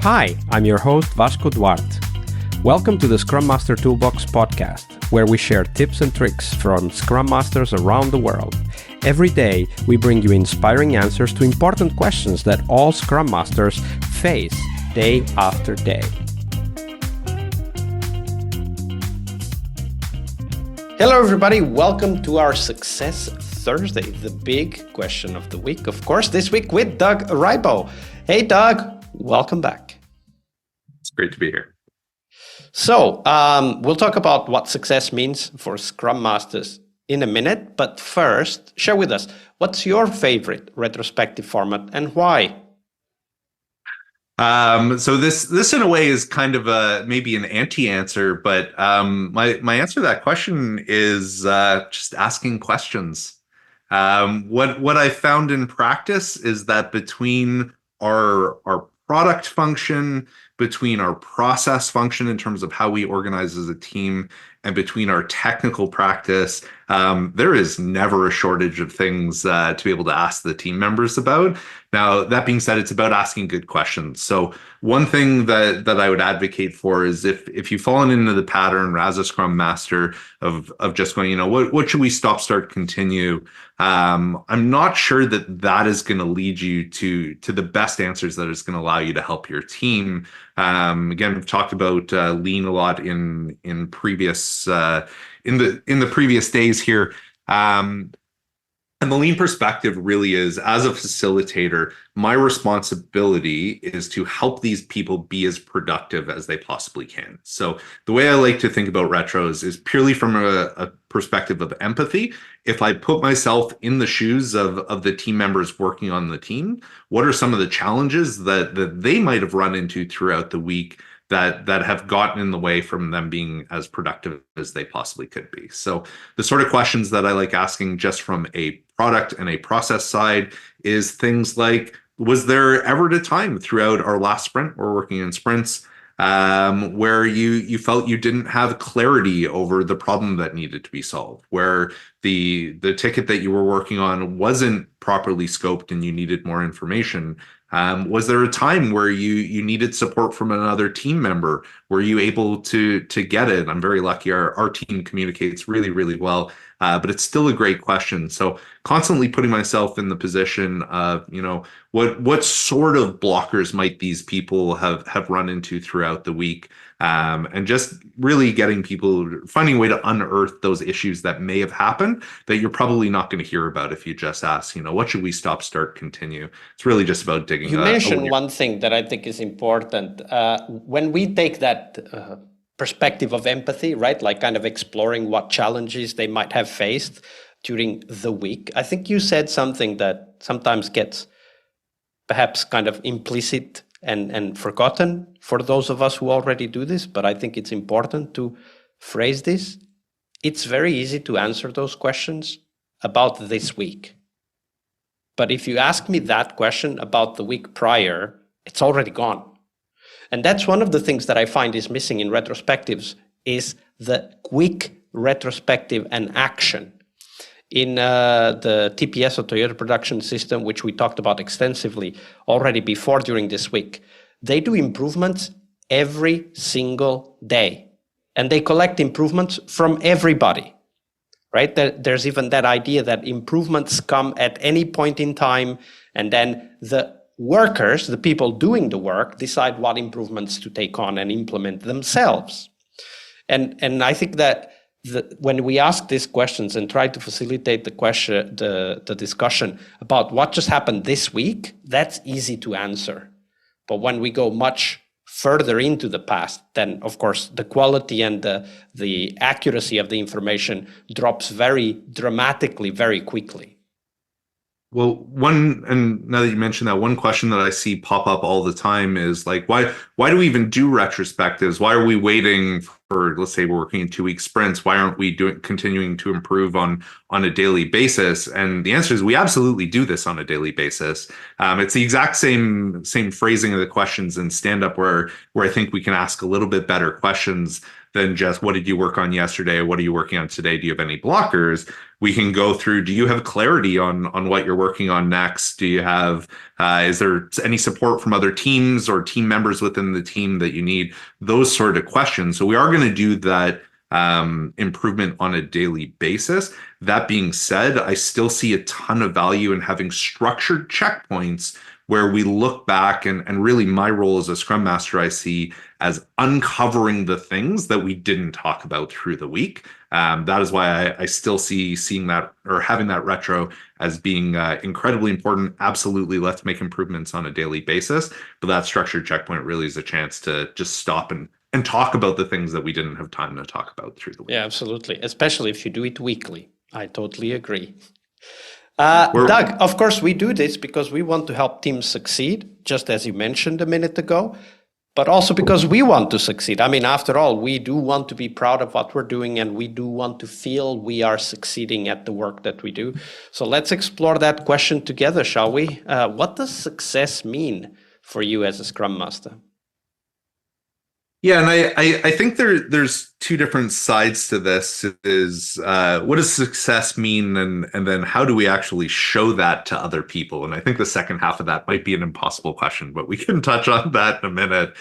Hi, I'm your host Vasco Duarte. Welcome to the Scrum Master Toolbox podcast, where we share tips and tricks from Scrum Masters around the world. Every day, we bring you inspiring answers to important questions that all Scrum Masters face day after day. Hello, everybody. Welcome to our Success Thursday, the big question of the week. Of course, this week with Doug Rabow. Hey, Doug, welcome back. It's great to be here. So we'll talk about what success means for Scrum Masters in a minute. But first, share with us, what's your favorite retrospective format and why? So this in a way is kind of maybe an anti-answer, but my answer to that question is just asking questions. What I found in practice is that between our product function, between our process function in terms of how we organize as a team, and between our technical practice, there is never a shortage of things to be able to ask the team members about. Now, that being said, it's about asking good questions. So one thing that I would advocate for is if you've fallen into the pattern as a Scrum Master of just going, what should we stop, start, continue? I'm not sure that is going to lead you to the best answers that is going to allow you to help your team. Again, we've talked about lean a lot in previous in the previous days here. And the lean perspective really is, as a facilitator, my responsibility is to help these people be as productive as they possibly can. So the way I like to think about retros is purely from a perspective of empathy. If I put myself in the shoes of the team members working on the team, what are some of the challenges that they might have run into throughout the week that have gotten in the way from them being as productive as they possibly could be? So the sort of questions that I like asking just from a product and a process side is things like, was there ever a time throughout our last sprint, we're working in sprints, where you felt you didn't have clarity over the problem that needed to be solved, where the ticket that you were working on wasn't properly scoped and you needed more information? Was there a time where you needed support from another team member? Were you able to get it? I'm very lucky. Our team communicates really, really well, but it's still a great question. So constantly putting myself in the position of, what sort of blockers might these people have run into throughout the week? And just really finding a way to unearth those issues that may have happened that you're probably not going to hear about if you just ask, what should we stop, start, continue? It's really just about digging. You mentioned one thing that I think is important. When we take that perspective of empathy, right, like kind of exploring what challenges they might have faced during the week, I think you said something that sometimes gets perhaps kind of implicit and forgotten for those of us who already do this, but I think it's important to phrase this. It's very easy to answer those questions about this week. But if you ask me that question about the week prior, it's already gone. And that's one of the things that I find is missing in retrospectives is the quick retrospective and action. In the TPS or Toyota Production System, which we talked about extensively already before during this week, they do improvements every single day. And they collect improvements from everybody, right? There's even that idea that improvements come at any point in time, and then the workers, the people doing the work, decide what improvements to take on and implement themselves. And I think that when we ask these questions and try to facilitate the discussion about what just happened this week, that's easy to answer. But when we go much further into the past, then of course the quality and the accuracy of the information drops very dramatically, very quickly. Well, now that you mentioned that, one question that I see pop up all the time is like, why do we even do retrospectives? Why are we waiting for, let's say we're working in 2-week sprints? Why aren't we continuing to improve on a daily basis? And the answer is we absolutely do this on a daily basis. It's the exact same phrasing of the questions in stand-up where I think we can ask a little bit better questions. than just what did you work on yesterday? What are you working on today? Do you have any blockers? We can go through, do you have clarity on what you're working on next? Do you have, is there any support from other teams or team members within the team that you need? Those sort of questions. So we are going to do that improvement on a daily basis. That being said, I still see a ton of value in having structured checkpoints where we look back and really my role as a Scrum Master, I see as uncovering the things that we didn't talk about through the week. That is why I still see seeing that or having that retro as being incredibly important. Absolutely, let's make improvements on a daily basis. But that structured checkpoint really is a chance to just stop and talk about the things that we didn't have time to talk about through the week. Yeah, absolutely. Especially if you do it weekly. I totally agree. Doug, of course, we do this because we want to help teams succeed, just as you mentioned a minute ago, but also because we want to succeed. I mean, after all, we do want to be proud of what we're doing and we do want to feel we are succeeding at the work that we do. So let's explore that question together, shall we? What does success mean for you as a Scrum Master? Yeah, and I think there's two different sides to this. Is what does success mean, and then how do we actually show that to other people? And I think the second half of that might be an impossible question, but we can touch on that in a minute.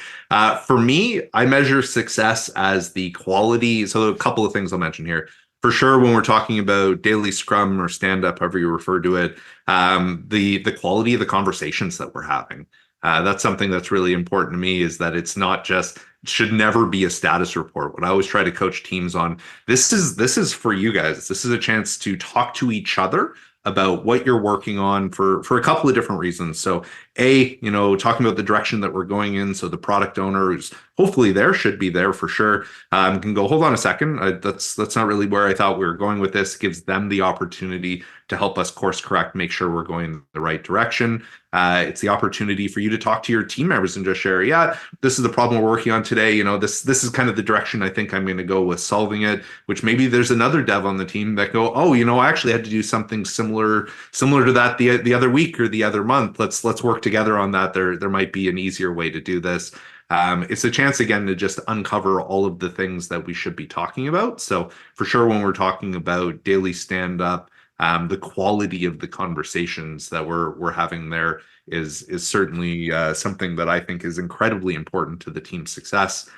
For me, I measure success as the quality. So a couple of things I'll mention here. For sure, when we're talking about daily Scrum or stand-up, however you refer to it, the quality of the conversations that we're having. That's something that's really important to me, is that it's not just, should never be a status report. What I always try to coach teams on, this is for you guys. This is a chance to talk to each other about what you're working on for a couple of different reasons. So talking about the direction that we're going in. So the product owner who's hopefully there, should be there for sure, can go, hold on a second. That's not really where I thought we were going with this. Gives them the opportunity to help us course correct, make sure we're going the right direction. It's the opportunity for you to talk to your team members and just share, yeah, this is the problem we're working on today. This is kind of the direction I think I'm going to go with solving it, which maybe there's another dev on the team that go, oh, I actually had to do something similar to that the other week or the other month. Let's work together on that. There might be an easier way to do this. It's a chance again to just uncover all of the things that we should be talking about. So for sure, when we're talking about daily stand-up, the quality of the conversations that we're having there is certainly something that I think is incredibly important to the team's success.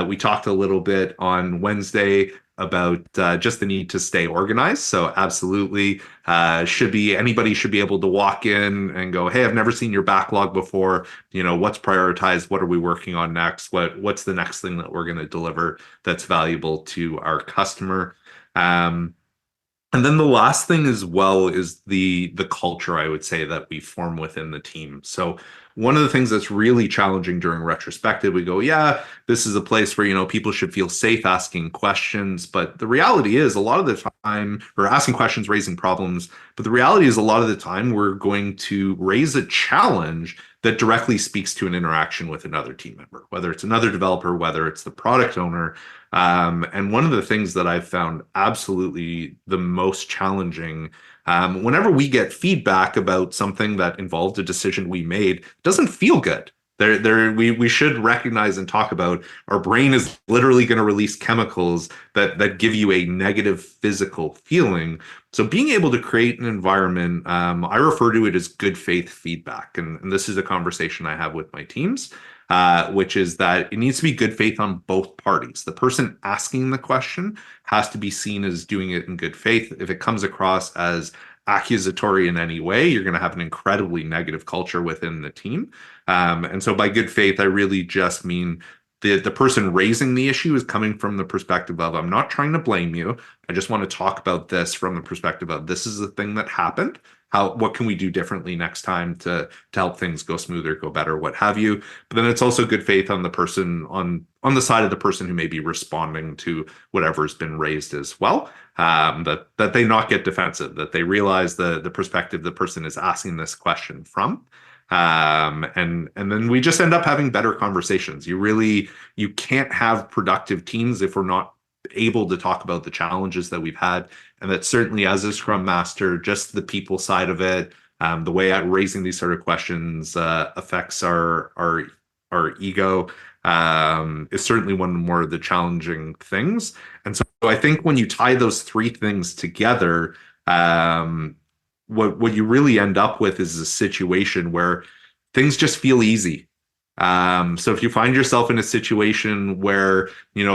We talked a little bit on Wednesday about just the need to stay organized. So absolutely, anybody should be able to walk in and go, hey, I've never seen your backlog before. What's prioritized? What are we working on next? What's the next thing that we're going to deliver that's valuable to our customer? And then the last thing as well is the culture, I would say, that we form within the team. So one of the things that's really challenging during retrospective, we go, yeah, this is a place where, people should feel safe asking questions. But the reality is a lot of the time we're asking questions, raising problems. But the reality is a lot of the time we're going to raise a challenge that directly speaks to an interaction with another team member, whether it's another developer, whether it's the product owner. And one of the things that I've found absolutely the most challenging, whenever we get feedback about something that involved a decision we made, it doesn't feel good. We should recognize and talk about, our brain is literally going to release chemicals that give you a negative physical feeling. So being able to create an environment, I refer to it as good faith feedback. And this is a conversation I have with my teams, which is that it needs to be good faith on both parties. The person asking the question has to be seen as doing it in good faith. If it comes across as accusatory in any way, you're going to have an incredibly negative culture within the team. And so by good faith, I really just mean the person raising the issue is coming from the perspective of, I'm not trying to blame you. I just want to talk about this from the perspective of, this is the thing that happened. What can we do differently next time to help things go smoother, go better, what have you. But then it's also good faith on the person, on the side of the person who may be responding to whatever's been raised as well. That they not get defensive, that they realize the perspective the person is asking this question from. And then we just end up having better conversations. You can't have productive teams if we're not able to talk about the challenges that we've had. And that certainly, as a Scrum Master, just the people side of it, the way raising these sort of questions affects our our ego is certainly one more of the challenging things. And so I think when you tie those three things together, what you really end up with is a situation where things just feel easy. So if you find yourself in a situation where,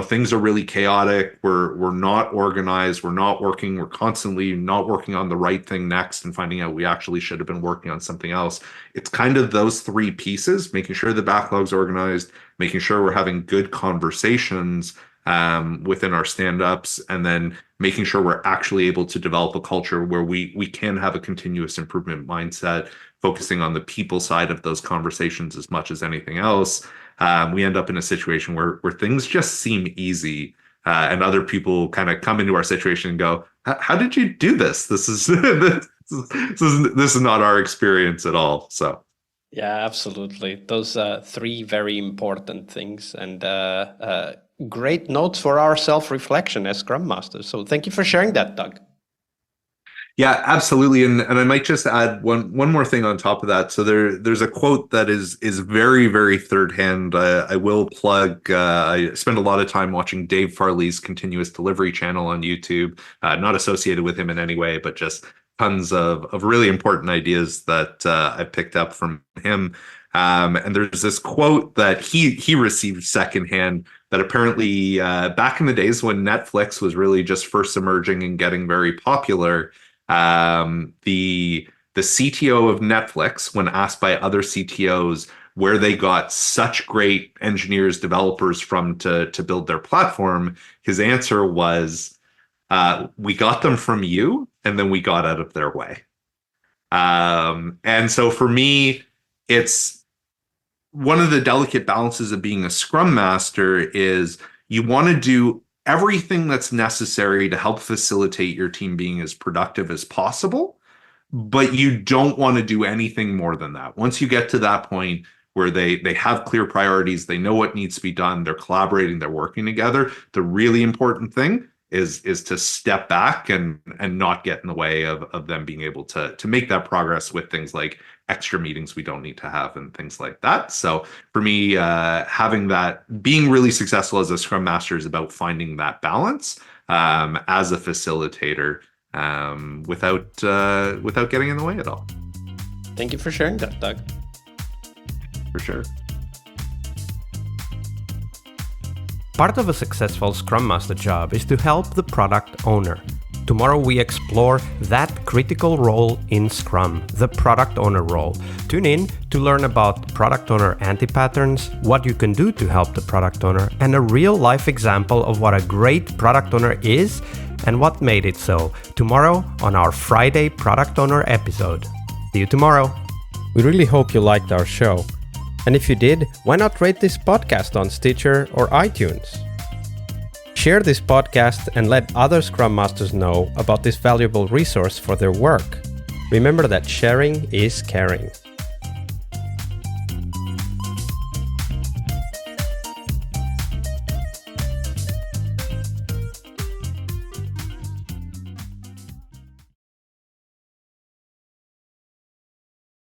things are really chaotic, we're not organized, we're constantly not working on the right thing next and finding out we actually should have been working on something else. It's kind of those three pieces, making sure the backlog's organized, making sure we're having good conversations within our stand-ups, and then making sure we're actually able to develop a culture where we can have a continuous improvement mindset, focusing on the people side of those conversations as much as anything else. We end up in a situation where things just seem easy, and other people kind of come into our situation and go, "How did you do this? This is this is not our experience at all." So. Yeah, absolutely. Those three very important things, and great notes for our self-reflection as Scrum Masters. So thank you for sharing that, Doug. Yeah, absolutely. And I might just add one more thing on top of that. So there's a quote that is very, very third hand. I will plug, I spend a lot of time watching Dave Farley's Continuous Delivery channel on YouTube, not associated with him in any way, but just tons of really important ideas that I picked up from him. And there's this quote that he received secondhand that apparently back in the days when Netflix was really just first emerging and getting very popular, the CTO of Netflix, when asked by other CTOs where they got such great engineers, developers from to build their platform, his answer was, "We got them from you, and then we got out of their way." And so for me, it's one of the delicate balances of being a Scrum Master is you want to do everything that's necessary to help facilitate your team being as productive as possible, but you don't want to do anything more than that. Once you get to that point where they have clear priorities, they know what needs to be done, they're collaborating, they're working together, the really important thing is to step back and not get in the way of them being able to make that progress with things like extra meetings we don't need to have and things like that. So for me, having that, being really successful as a Scrum Master is about finding that balance as a facilitator without getting in the way at all. Thank you for sharing that, Doug. For sure. Part of a successful Scrum Master job is to help the product owner. Tomorrow we explore that critical role in Scrum, the product owner role. Tune in to learn about product owner anti-patterns, what you can do to help the product owner, and a real-life example of what a great product owner is and what made it so. Tomorrow on our Friday Product Owner episode. See you tomorrow. We really hope you liked our show. And if you did, why not rate this podcast on Stitcher or iTunes? Share this podcast and let other Scrum Masters know about this valuable resource for their work. Remember that sharing is caring.